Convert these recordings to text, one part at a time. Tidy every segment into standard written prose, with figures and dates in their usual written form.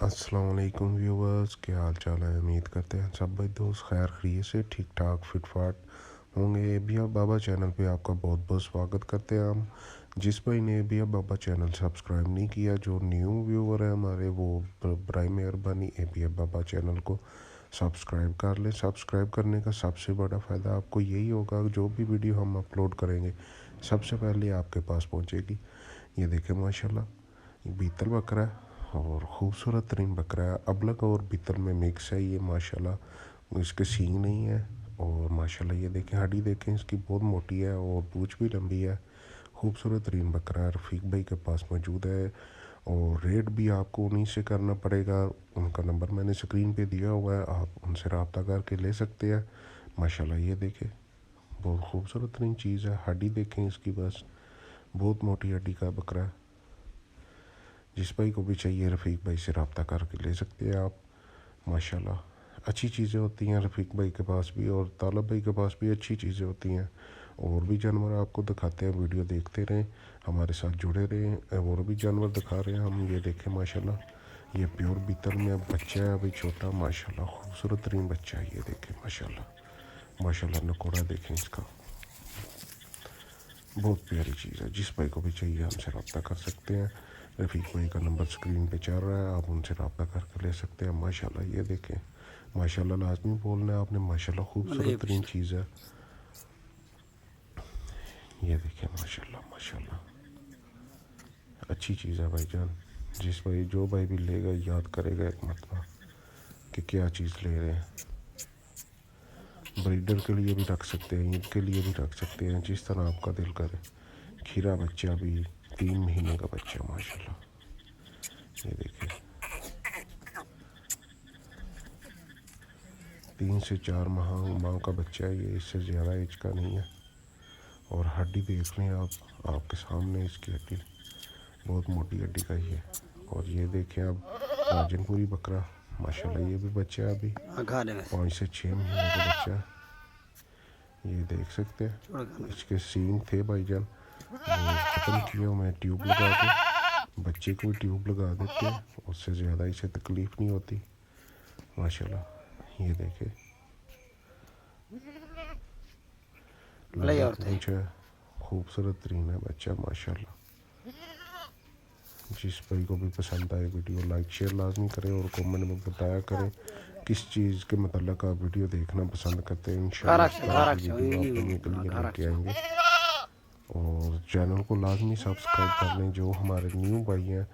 अस्सलाम वालेकुम व्यूवर्स, क्या हाल चाल है। उम्मीद करते हैं सब भाई दोस्त खैर खैरियत से ठीक ठाक फिट फाट होंगे। बिया बाबा चैनल पे आपका बहुत बहुत स्वागत करते हैं हम। जिस भाई ने बिया बाबा चैनल सब्सक्राइब नहीं किया, जो न्यू व्यूवर है हमारे, वो बराए मेहरबानी बिया बाबा चैनल को सब्सक्राइब कर लें। सब्सक्राइब करने का सबसे बड़ा फ़ायदा आपको यही होगा, जो भी वीडियो हम अपलोड करेंगे सबसे पहले आपके पास पहुँचेगी। ये देखें माशाल्लाह, ये बीतल बकरा है और ख़ूबसूरत तरीन बकरा है। अबलग और बीतल में मिक्स है ये माशाल्लाह। इसके सींग नहीं है और माशाल्लाह ये देखें, हड्डी देखें इसकी बहुत मोटी है और पूँछ भी लंबी है। खूबसूरत तरीन बकरा रफ़ीक भाई के पास मौजूद है और रेट भी आपको उन्हीं से करना पड़ेगा। उनका नंबर मैंने स्क्रीन पे दिया हुआ है, आप उनसे रब्ता करके ले सकते हैं। माशाल्लाह ये देखें, बहुत खूबसूरत तरीन चीज़ है। हड्डी देखें इसकी, बस बहुत मोटी हड्डी का बकरा है। जिस भाई को भी चाहिए रफ़ीक भाई से रब्ता करके ले सकते हैं आप। माशाल्लाह अच्छी चीज़ें होती हैं रफ़ीक भाई के पास भी, और तालब भाई के पास भी अच्छी चीज़ें होती हैं। और भी जानवर आपको दिखाते हैं, वीडियो देखते रहें, हमारे साथ जुड़े रहें। और भी जानवर दिखा रहे हैं हम। ये देखें माशाल्लाह, ये प्योर बीतल में बच्चा है अभी छोटा। माशाल्लाह खूबसूरत तरीन बच्चा है। ये देखें माशाल्लाह, माशाल्लाह नकोड़ा देखें इसका, बहुत प्यारी चीज़ है। जिस भाई को भी चाहिए हमसे रब्ता कर सकते हैं। रफ़ीक भाई का नंबर स्क्रीन पे चल रहा है, आप उनसे रब्ता करके ले सकते हैं। माशाल्लाह ये देखें, माशाल्लाह लाजमी बोलना है आपने, माशाल्लाह खूबसूरत तरीन चीज़ है। ये देखें माशाल्लाह, माशाल्लाह अच्छी चीज़ है भाईजान। जिस भाई जो भाई भी लेगा याद करेगा एक मतलब कि क्या चीज़ ले रहे हैं। ब्रीडर के लिए भी रख सकते हैं, ईद के लिए भी रख सकते हैं, जिस तरह आपका दिल करे। खीरा बच्चा भी 3 महीने का बच्चा माशाल्लाह। ये देखिए 3 से 4 माह का बच्चा है ये, इससे ज़्यादा एज का नहीं है। और हड्डी देख लें आप, आपके सामने इसकी हड्डी बहुत मोटी हड्डी का ही है। और ये देखें अब राजनपुरी बकरा, माशाल्लाह ये भी बच्चा है अभी 5 से 6 महीने का बच्चा है। ये देख सकते हैं, इसके सींग थे भाईजान, वो ख़त्म किया। मैं ट्यूब लगा के बच्चे को ट्यूब लगा देते हैं, उससे ज़्यादा इसे तकलीफ़ नहीं होती। माशाल्लाह ये देखे पूंछ है, खूबसूरत तरीन है बच्चा माशाल्लाह। जिस भाई को भी पसंद आए वीडियो लाइक शेयर लाजमी करें और कमेंट में बताया करें किस चीज़ के मतलब आप वीडियो देखना पसंद करते हैं। इंशाल्लाह वीडियो आप के लिए लेके आएंगे। और चैनल को लाजमी सब्सक्राइब कर लें। जो हमारे न्यू भाई हैं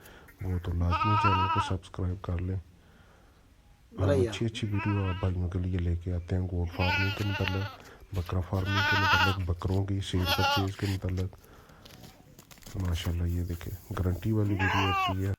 वो तो लाजमी चैनल को सब्सक्राइब कर लें। हम अच्छी अच्छी वीडियो आप भाइयों के लिए लेके आते हैं, गोट फार्मिंग के मतलब, बकरा फार्मिंग के मतलब, बकरों की सेल परचेज़ के मतलब। माशाल्लाह ये देखें, गारंटी वाली वीडियो होती है।